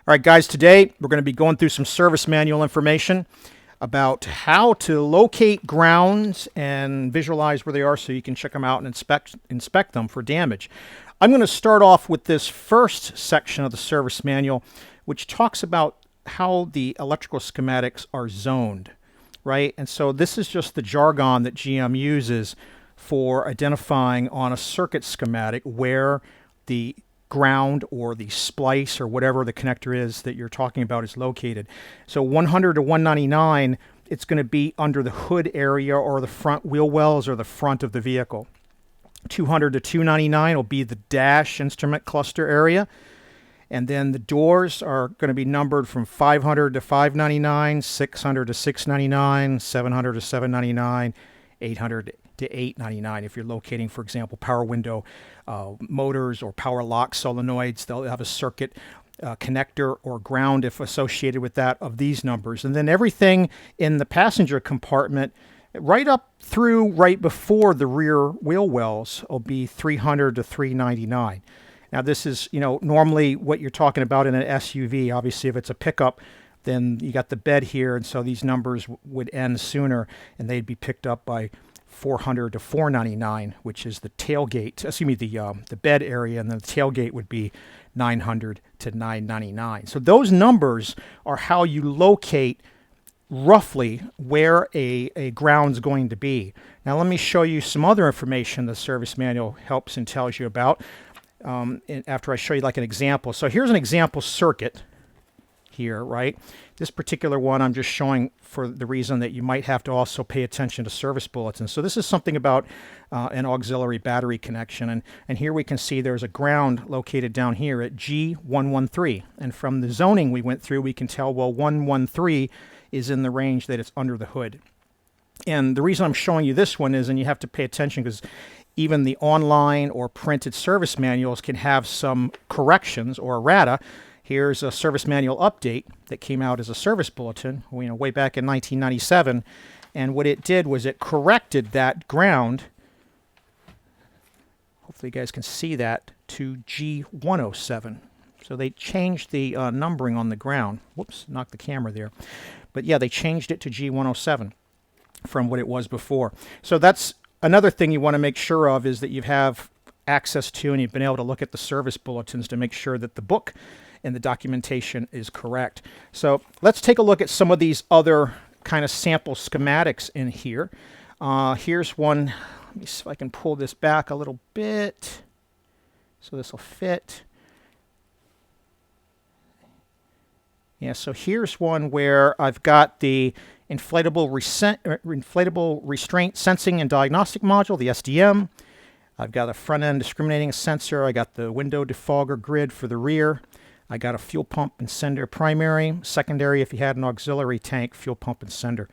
All right, guys, today we're going to be going through some service manual information about how to locate grounds and visualize where they are so you can check them out and inspect them for damage. I'm going to start off with this first section of the service manual, which talks about how the electrical schematics are zoned, right? And so this is just the jargon that GM uses for identifying on a circuit schematic where the ground or the splice or whatever the connector is that you're talking about is located. So 100 to 199, it's going to be under the hood area or the front wheel wells or the front of the vehicle. 200 to 299 will be the dash instrument cluster area. And then the doors are going to be numbered from 500 to 599, 600 to 699, 700 to 799, 800 to 899. If you're locating, for example, power window motors or power lock solenoids, they'll have a circuit connector or ground if associated with that of these numbers. And then everything in the passenger compartment right up through right before the rear wheel wells will be 300 to 399. Now this is, normally what you're talking about in an SUV. Obviously, if it's a pickup, then you got the bed here, and so these numbers would end sooner, and they'd be picked up by 400 to 499, which is the tailgate, the bed area, and then the tailgate would be 900 to 999. So those numbers are how you locate roughly where a ground's going to be. Now let me show you some other information the service manual helps and tells you about after I show you like an example. So here's an example circuit here, right? This particular one I'm just showing for the reason that you might have to also pay attention to service bulletins. So this is something about an auxiliary battery connection. And here we can see there's a ground located down here at G113. And from the zoning we went through, we can tell, well, 113 is in the range that it's under the hood. And the reason I'm showing you this one is, and you have to pay attention because even the online or printed service manuals can have some corrections or errata. Here's a service manual update that came out as a service bulletin, way back in 1997. And what it did was it corrected that ground, hopefully you guys can see that, to G107. So they changed the numbering on the ground. Whoops, knocked the camera there. But yeah, they changed it to G107 from what it was before. So that's another thing you want to make sure of, is that you have access to and you've been able to look at the service bulletins to make sure that the book and the documentation is correct. So let's take a look at some of these other kind of sample schematics in here. Here's one. Let me see if I can pull this back a little bit so this will fit. Yeah, so here's one where I've got the inflatable restraint sensing and diagnostic module, the SDM. I've got a front end discriminating sensor. I got the window defogger grid for the rear. I got a fuel pump and sender primary, secondary if you had an auxiliary tank, fuel pump and sender.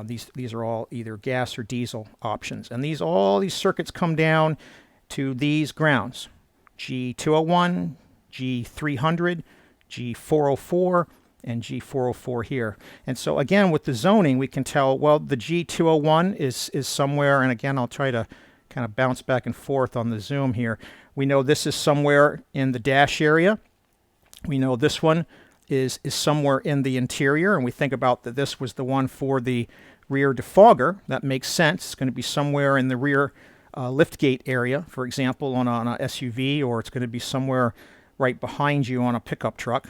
These are all either gas or diesel options. And all these circuits come down to these grounds: G201, G300, G404, and G404 here. And so again, with the zoning, we can tell, well, the G201 is somewhere, and again, I'll try to kind of bounce back and forth on the zoom here. We know this is somewhere in the dash area. We know this one is somewhere in the interior, and we think about that this was the one for the rear defogger. That makes sense. It's going to be somewhere in the rear liftgate area, for example, on a SUV, or it's going to be somewhere right behind you on a pickup truck.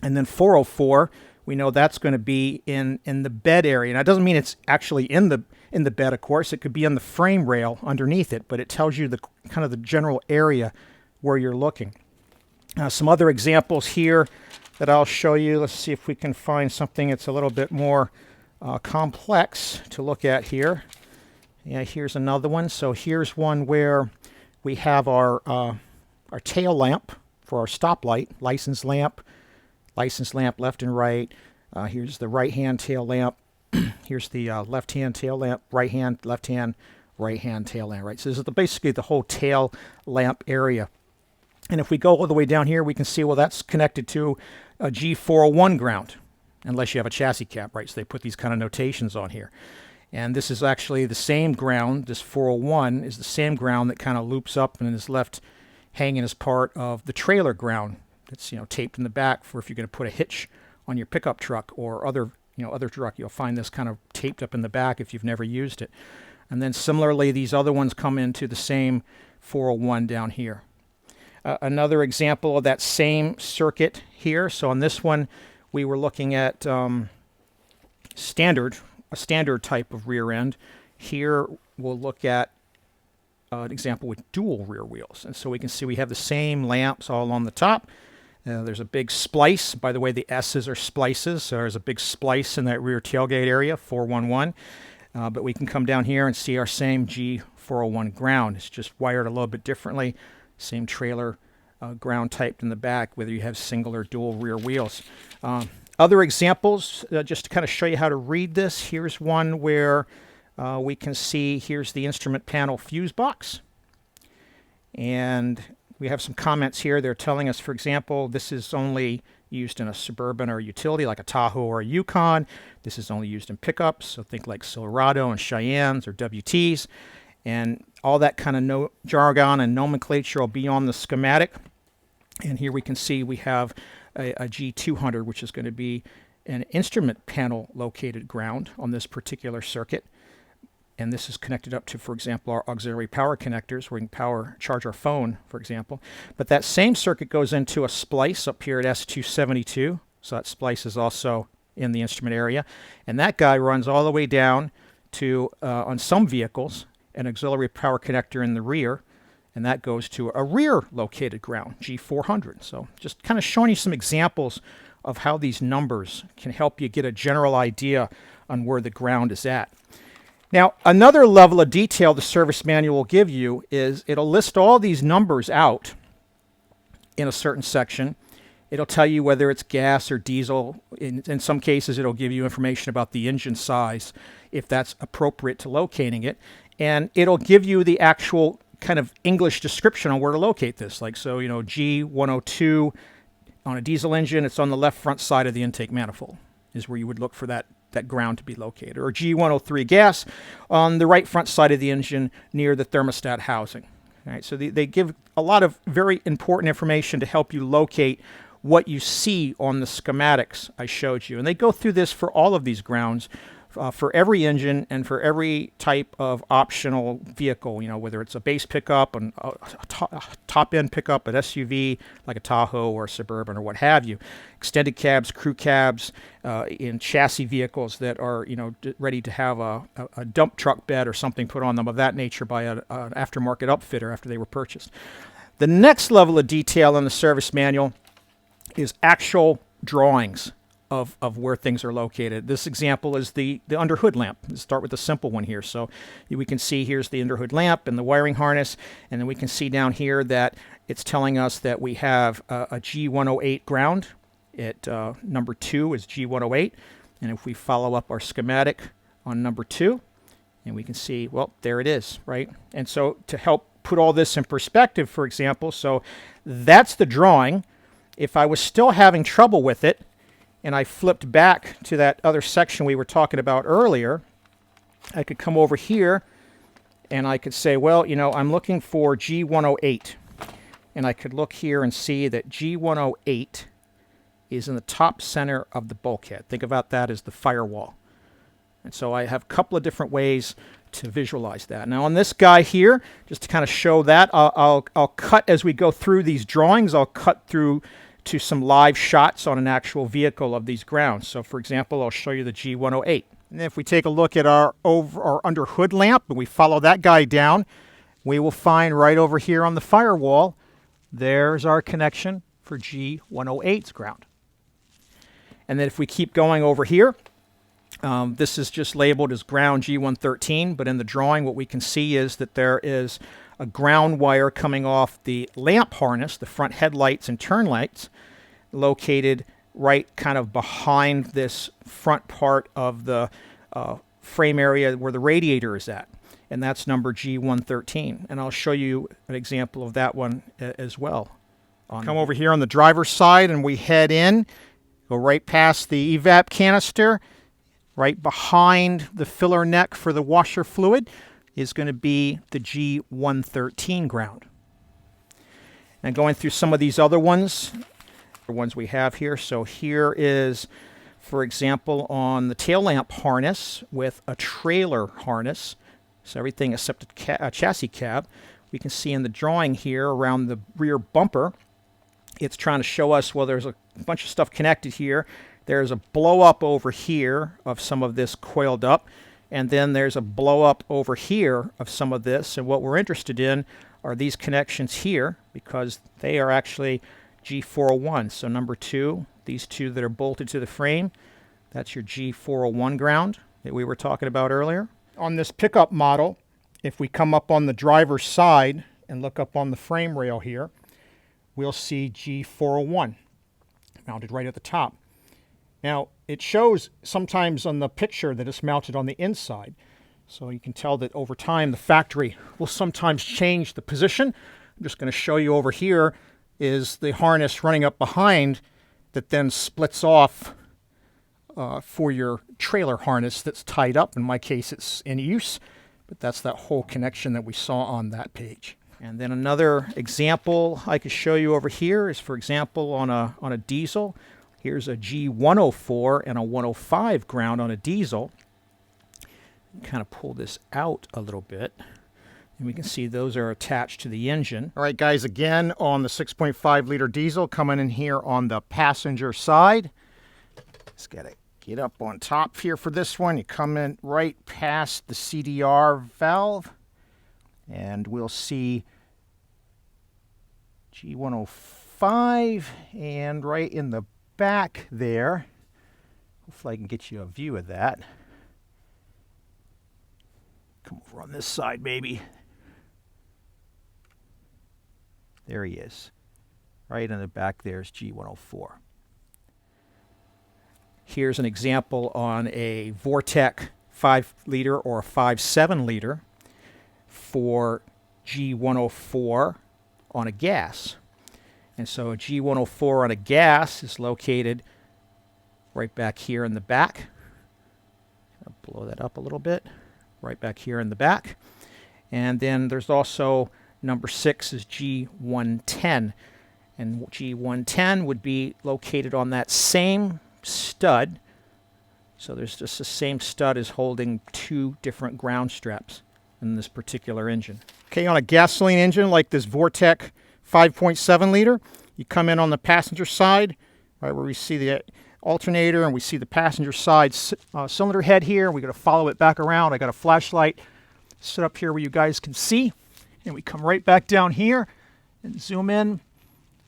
And then 404, we know that's going to be in the bed area. Now, it doesn't mean it's actually in the bed, of course. It could be on the frame rail underneath it, but it tells you the kind of the general area where you're looking. Some other examples here that I'll show you. Let's see if we can find something that's a little bit more complex to look at here. Yeah, here's another one. So here's one where we have our tail lamp for our stoplight, license lamp left and right. Here's the right-hand tail lamp. Here's the left-hand tail lamp, right-hand, left-hand, right-hand tail lamp, right? So this is basically the whole tail lamp area. And if we go all the way down here, we can see, well, that's connected to a G401 ground, unless you have a chassis cab, right? So they put these kind of notations on here. And this is actually the same ground. This 401 is the same ground that kind of loops up and is left hanging as part of the trailer ground that's taped in the back for if you're going to put a hitch on your pickup truck or other truck. You'll find this kind of taped up in the back if you've never used it. And then similarly, these other ones come into the same 401 down here. Another example of that same circuit here. So on this one, we were looking at a standard type of rear end. Here we'll look at an example with dual rear wheels. And so we can see we have the same lamps all on the top. There's a big splice. By the way, the S's are splices. So there's a big splice in that rear tailgate area, 411. But we can come down here and see our same G401 ground. It's just wired a little bit differently. Same trailer ground typed in the back, whether you have single or dual rear wheels. Other examples, just to kind of show you how to read this. Here's one where we can see, here's the instrument panel fuse box. And we have some comments here. They're telling us, for example, this is only used in a Suburban or utility like a Tahoe or a Yukon. This is only used in pickups, so think like Silverado and Cheyennes or WTs. And all that kind of jargon and nomenclature will be on the schematic. And here we can see we have a G200, which is going to be an instrument panel located ground on this particular circuit. And this is connected up to, for example, our auxiliary power connectors where we can charge our phone, for example. But that same circuit goes into a splice up here at S272. So that splice is also in the instrument area. And that guy runs all the way down to, on some vehicles, an auxiliary power connector in the rear. And that goes to a rear located ground, G400. So just kind of showing you some examples of how these numbers can help you get a general idea on where the ground is at. Now, another level of detail the service manual will give you is it'll list all these numbers out in a certain section. It'll tell you whether it's gas or diesel. In some cases, it'll give you information about the engine size, if that's appropriate to locating it. And it'll give you the actual kind of English description on where to locate this. Like, so, G102 on a diesel engine, it's on the left front side of the intake manifold is where you would look for that ground to be located. Or G103 gas on the right front side of the engine near the thermostat housing. All right, so they give a lot of very important information to help you locate what you see on the schematics I showed you. And they go through this for all of these grounds, for every engine and for every type of optional vehicle, whether it's a base pickup, and a top-end pickup, an SUV like a Tahoe or a Suburban or what have you, extended cabs, crew cabs, in chassis vehicles that are ready to have a dump truck bed or something put on them of that nature by an aftermarket upfitter after they were purchased. The next level of detail in the service manual is actual drawings of where things are located. This example is the underhood lamp. Let's start with the simple one here. So we can see here's the underhood lamp and the wiring harness, and then we can see down here that it's telling us that we have a G108 ground. Number 2 is G108, and if we follow up our schematic on number 2, and we can see, well, there it is, right? And so to help put all this in perspective, for example, so that's the drawing. If I was still having trouble with it, and I flipped back to that other section we were talking about earlier, I could come over here and I could say, well, I'm looking for G108. And I could look here and see that G108 is in the top center of the bulkhead. Think about that as the firewall. And so I have a couple of different ways to visualize that. Now on this guy here, just to kind of show that, I'll cut as we go through these drawings, I'll cut through to some live shots on an actual vehicle of these grounds. So for example, I'll show you the G108. And if we take a look at our under hood lamp and we follow that guy down, we will find right over here on the firewall, there's our connection for G108's ground. And then if we keep going over here, this is just labeled as ground G113, but in the drawing what we can see is that there is a ground wire coming off the lamp harness, the front headlights and turn lights, located right kind of behind this front part of the frame area where the radiator is at. And that's number G113. And I'll show you an example of that one as well. Come over here on the driver's side and we head in, go right past the evap canister, right behind the filler neck for the washer fluid is going to be the G113 ground. And going through some of these other ones, ones we have here. So here is, for example, on the tail lamp harness with a trailer harness. So everything except a chassis cab. We can see in the drawing here around the rear bumper, it's trying to show us, well, there's a bunch of stuff connected here. There's a blow up over here of some of this coiled up. And then there's a blow up over here of some of this. And what we're interested in are these connections here, because they are actually G401. So number 2, these 2 that are bolted to the frame, that's your G401 ground that we were talking about earlier. On this pickup model, if we come up on the driver's side and look up on the frame rail here, we'll see G401 mounted right at the top. Now, it shows sometimes on the picture that it's mounted on the inside. So you can tell that over time the factory will sometimes change the position. I'm just going to show you over here is the harness running up behind that then splits off for your trailer harness that's tied up. In my case, it's in use, but that's that whole connection that we saw on that page. And then another example I could show you over here is, for example, on a diesel. Here's a G104 and a 105 ground on a diesel. Kind of pull this out a little bit, and we can see those are attached to the engine. All right, guys, again on the 6.5 liter diesel, coming in here on the passenger side. Just gotta get up on top here for this one. You come in right past the CDR valve, and we'll see G105, and right in the back there, hopefully I can get you a view of that. Come over on this side, maybe. There he is. Right in the back there's G104. Here's an example on a Vortec 5 liter or a 5.7 liter for G104 on a gas. And so a G104 on a gas is located right back here in the back. I'll blow that up a little bit. Right back here in the back. And then there's also number 6 is G110. And G110 would be located on that same stud. So there's just the same stud is holding 2 different ground straps in this particular engine. Okay, on a gasoline engine like this Vortec 5.7 liter, you come in on the passenger side, right where we see the alternator and we see the passenger side cylinder head here. We got to follow it back around. I got a flashlight set up here where you guys can see. And we come right back down here and zoom in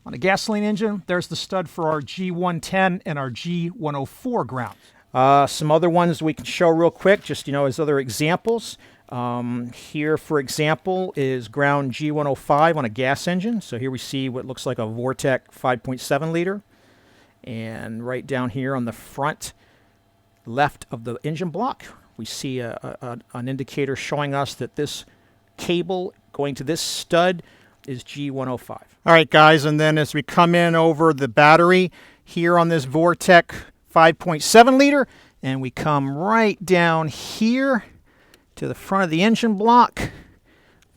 on a gasoline engine. There's the stud for our G110 and our G104 grounds. Some other ones we can show real quick, just, you know, as other examples. Here, for example, is ground G105 on a gas engine. So here we see what looks like a Vortec 5.7 liter. And right down here on the front left of the engine block, we see an indicator showing us that this cable going to this stud is G105. All right, guys, and then as we come in over the battery here on this Vortec 5.7 liter, and we come right down here to the front of the engine block, if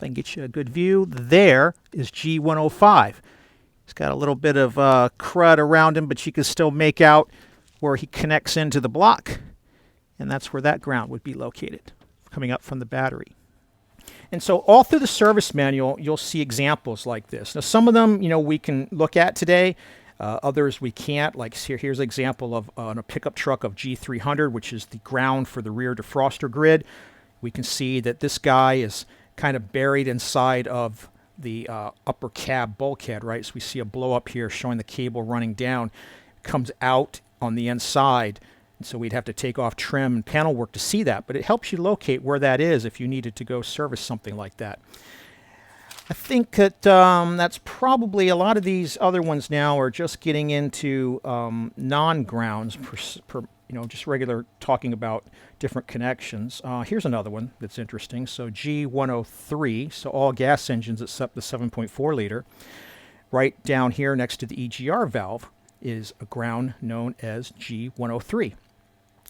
I can get you a good view, there is G105. He's got a little bit of crud around him, but you can still make out where he connects into the block, and that's where that ground would be located, coming up from the battery. And so all through the service manual, you'll see examples like this. Now, some of them, you know, we can look at today. Others we can't. Like here's an example of on a pickup truck of G300, which is the ground for the rear defroster grid. We can see that this guy is kind of buried inside of the upper cab bulkhead, right? So we see a blow up here showing the cable running down. It comes out on the inside. And so we'd have to take off trim and panel work to see that, but it helps you locate where that is if you needed to go service something like that. I think that that's probably a lot of these other ones now are just getting into non-grounds, just regular talking about different connections. Here's another one that's interesting. So G103, so all gas engines except the 7.4 liter. Right down here next to the EGR valve is a ground known as G103.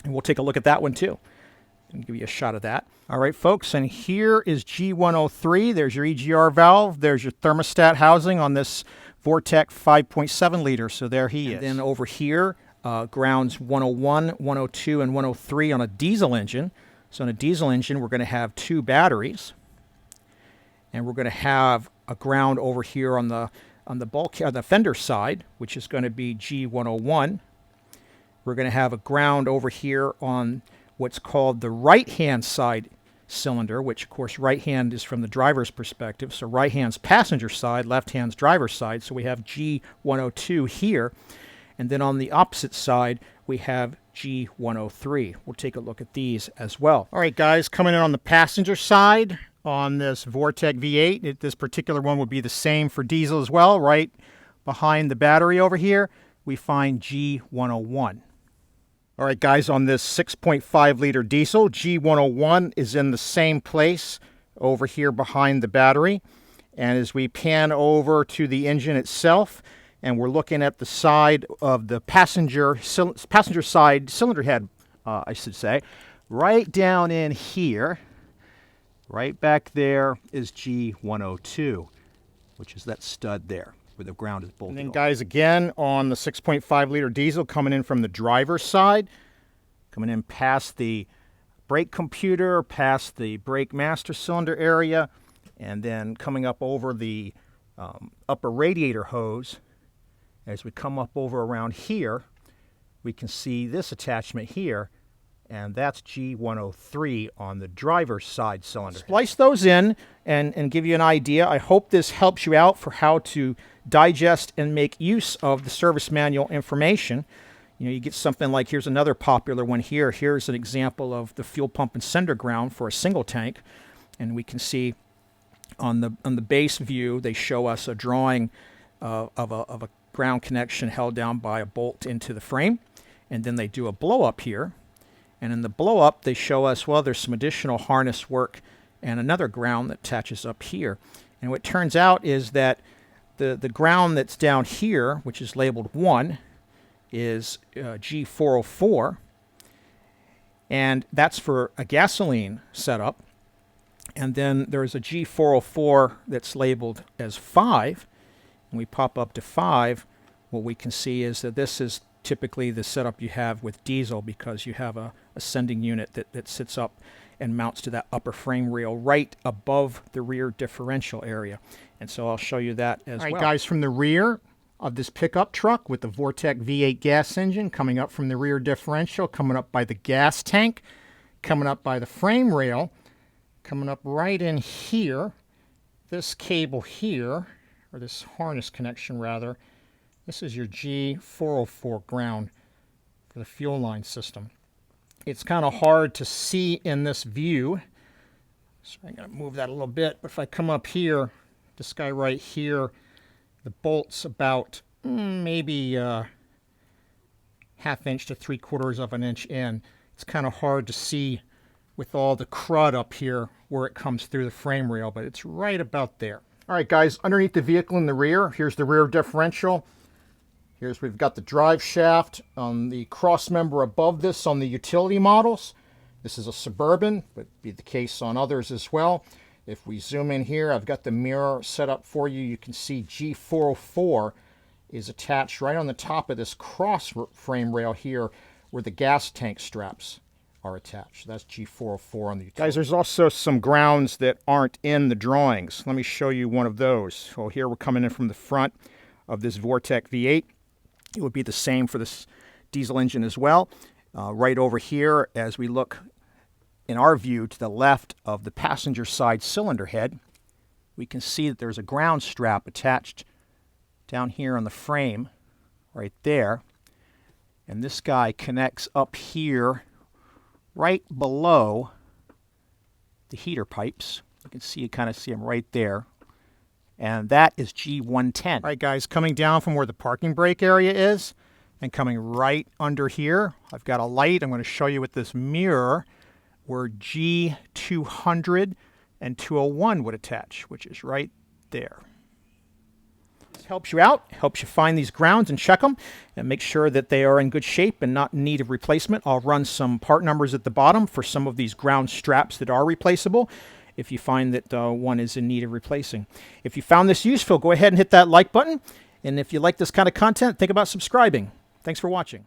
And we'll take a look at that one too. I'll give you a shot of that. All right, folks, and here is G103. There's your EGR valve. There's your thermostat housing on this Vortec 5.7 liter, so there he is. Then over here, grounds 101, 102, and 103 on a diesel engine. So on a diesel engine, we're going to have 2 batteries. And we're going to have a ground over here on the the fender side, which is going to be G101. We're going to have a ground over here on what's called the right-hand side cylinder, which of course right hand is from the driver's perspective. So right hand's passenger side, left hand's driver's side. So we have G102 here. And then on the opposite side, we have G103. We'll take a look at these as well. All right, guys, coming in on the passenger side on this Vortec V8. This particular one would be the same for diesel as well. Right behind the battery over here, we find G101. All right, guys, on this 6.5 liter diesel, G101 is in the same place over here behind the battery. And as we pan over to the engine itself, and we're looking at the side of the passenger side cylinder head, I should say, right down in here, right back there is G102, which is that stud there where the ground is bolted. And then, guys, again, on the 6.5 liter diesel, coming in from the driver's side, coming in past the brake computer, past the brake master cylinder area, and then coming up over the upper radiator hose. As we come up over around here, we can see this attachment here, and that's G103 on the driver's side cylinder. Splice those in and give you an idea. I hope this helps you out for how to digest and make use of the service manual information. You know, you get something like, here's another popular one here. Here's an example of the fuel pump and sender ground for a single tank. And we can see on the base view, they show us a drawing of a ground connection held down by a bolt into the frame. And then they do a blow up here. And in the blow up, they show us, well, there's some additional harness work and another ground that attaches up here. And what turns out is that the ground that's down here, which is labeled 1, is G404. And that's for a gasoline setup. And then there's a G404 that's labeled as 5. And we pop up to 5. What we can see is that this is typically the setup you have with diesel, because you have a sending unit that sits up and mounts to that upper frame rail right above the rear differential area. And so I'll show you that as well. All right, guys, from the rear of this pickup truck with the Vortec V8 gas engine coming up from the rear differential, coming up by the gas tank, coming up by the frame rail, coming up right in here, this cable here, or this harness connection rather, this is your G404 ground for the fuel line system. It's kind of hard to see in this view, so I'm going to move that a little bit. But if I come up here, this guy right here, the bolt's about maybe ½ inch to 3/4 of an inch in. It's kind of hard to see with all the crud up here where it comes through the frame rail, but it's right about there. All right, guys, underneath the vehicle in the rear, here's the rear differential. We've got the drive shaft on the cross member above this on the utility models. This is a Suburban, but be the case on others as well. If we zoom in here, I've got the mirror set up for you. You can see G404 is attached right on the top of this cross frame rail here where the gas tank straps are attached. That's G404 on the utility. Guys, there's also some grounds that aren't in the drawings. Let me show you one of those. So here we're coming in from the front of this Vortec V8. It would be the same for this diesel engine as well. Right over here, as we look in our view to the left of the passenger side cylinder head, we can see that there's a ground strap attached down here on the frame, right there. And this guy connects up here, right below the heater pipes. You kind of see them right there. And that is G110. All right, guys, coming down from where the parking brake area is and coming right under here, I've got a light. I'm going to show you with this mirror where G200 and 201 would attach, which is right there. This helps you out, helps you find these grounds and check them and make sure that they are in good shape and not in need of replacement. I'll run some part numbers at the bottom for some of these ground straps that are replaceable, if you find that one is in need of replacing. If you found this useful, go ahead and hit that like button And if you like this kind of content, think about subscribing. Thanks for watching.